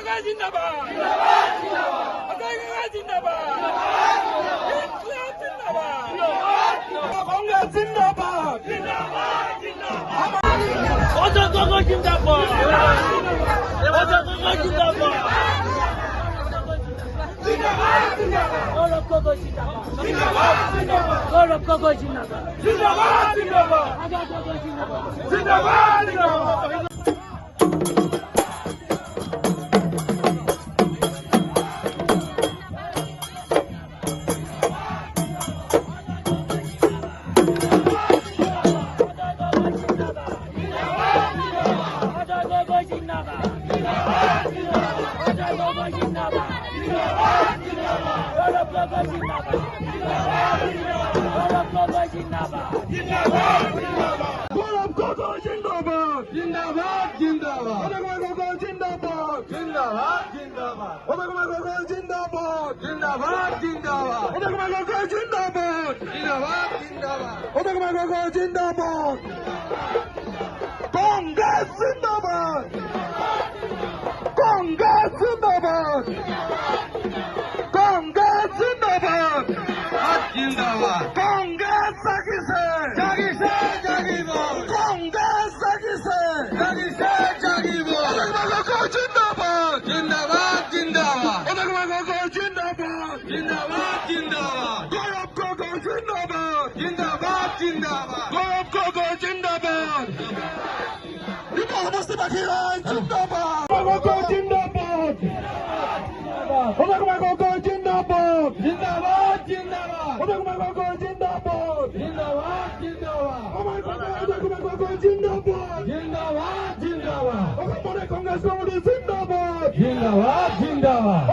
কাকা জিন্দাবাদ কাকা জিন্দাবাদ ইনকলাব জিন্দাবাদ কংগ্রেস জিন্দাবাদ অজয় গগৈ জিন্দাবাদ অজয় গগৈ জিন্দাবাদ গৌরব গগৈ জিন্দাবাদ গৌরব গগৈ জিন্দাবাদ অজয় গগৈ জিন্দাবাদ Congress Zindabad! Congress Zindabad! Congress Zindabad! Zindabad! Congress Jagise! Jagise Jagibol! Congress Jagise! Jagise Jagibol! Zindabad! Zindabad! Zindabad! Zindabad! Zindabad! Zindabad! Gaurav Gogoi Zindabad! Zindabad! Zindabad! Gaurav Gogoi Zindabad! সমস্ত বাকিরাই জিন্দাবাদ গগৈ জিন্দাবাদ গগৈ জিন্দাবাদ জিন্দাবাদ জিন্দাবাদ গগৈ জিন্দাবাদ জিন্দাবাদ জিন্দাবাদ গগৈ জিন্দাবাদ জিন্দাবাদ জিন্দাবাদ কংগ্রেস কমিটি জিন্দাবাদ জিন্দাবাদ জিন্দাবাদ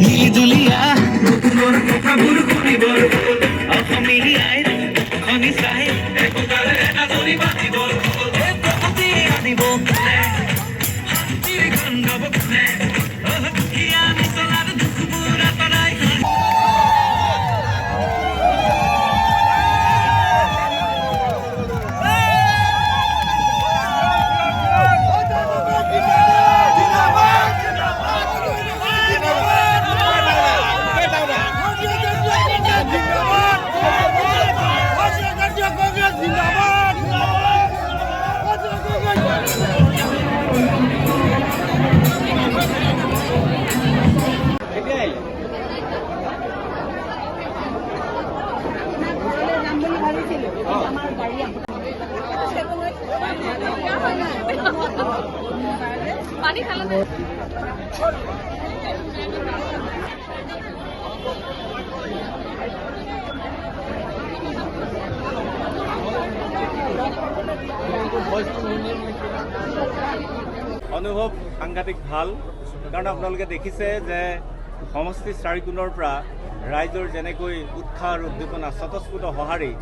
মিলিজুলিয়া নতুনৰ কথাবোৰ শুনিবৰ অসমীয়াই খনি চাই একতাৰে এটা ধৰি বাজিব প্ৰগতি আনিব শান্তিৰ গান গাব দুখীয়া নিচলাৰ দুখবোৰ আঁতৰাই পানি খালা না অনুভৱ সাংঘাতিক ভাল কাৰণ আপোনালোকে দেখিছে যে সমষ্টি চাৰিকোণৰ পৰা ৰাইজৰ যেনেকৈ উৎসাহ আৰু উদ্দীপনা স্বতঃস্ফূৰ্ত সঁহাৰি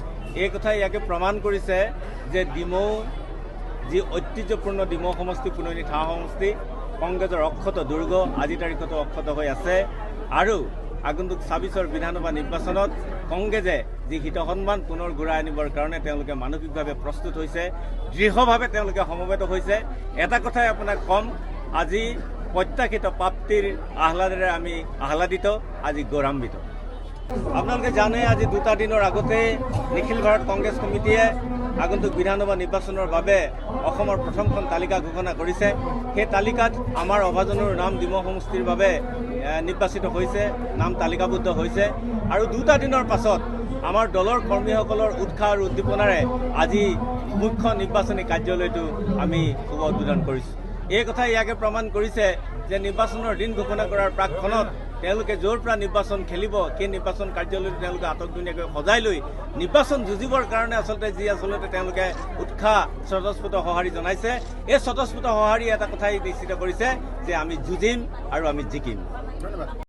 এই কথাই ইয়াকে প্ৰমাণ কৰিছে যে ডিমৌ যি ঐতিহ্যপূৰ্ণ ডিমৌ সমষ্টি পুননি থাঁ সমষ্টি কংগ্ৰেছৰ অক্ষত দুৰ্গ আজিৰ তাৰিখতো অক্ষত হৈ আছে আৰু আগন্তুক ২৬ৰ বিধানসভা নিৰ্বাচনত কংগ্ৰেছে যি হিত সন্মান পুনৰ ঘূৰাই আনিবৰ কাৰণে তেওঁলোকে মানসিকভাৱে প্ৰস্তুত হৈছে দৃঢ়ভাৱে তেওঁলোকে সমবেত হৈছে এটা কথাই আপোনাক কম আজি প্ৰত্যাশিত প্ৰাপ্তিৰ আহ্লাদেৰে আমি আহ্লাদিত আজি গৌৰৱান্বিত আপোনালোকে জানে আজি দুটা দিনৰ আগতে নিখিল ভাৰত কংগ্ৰেছ কমিটিয়ে আগন্তুক বিধানসভা নিৰ্বাচনৰ বাবে অসমৰ প্ৰথমখন তালিকা ঘোষণা কৰিছে সেই তালিকাত আমাৰ অভাজনৰ নাম ডিমৌ সমষ্টিৰ বাবে নিৰ্বাচিত হৈছে নাম তালিকাবদ্ধ হৈছে আৰু দুটা দিনৰ পাছত আমাৰ দলৰ কৰ্মীসকলৰ উৎসাহ আৰু উদ্দীপনাৰে আজি মুখ্য নিৰ্বাচনী কাৰ্যালয়টো আমি শুভ উদ্বোধন কৰিছোঁ এই কথা ইয়াকে প্ৰমাণ কৰিছে যে নিৰ্বাচনৰ দিন ঘোষণা কৰাৰ প্ৰাকক্ষণত তেওঁলোকে য'ৰ পৰা নিৰ্বাচন খেলিব সেই নিৰ্বাচন কাৰ্যালয়টো তেওঁলোকে আটকধুনীয়াকৈ সজাই লৈ নিৰ্বাচন যুঁজিবৰ কাৰণে আচলতে তেওঁলোকে উৎসাহ স্বতঃস্ফূৰ্ত সঁহাৰি জনাইছে এই স্বতঃস্ফূৰ্ত সঁহাৰি এটা কথাই নিশ্চিত কৰিছে যে আমি যুঁজিম আৰু আমি জিকিম। ধন্যবাদ।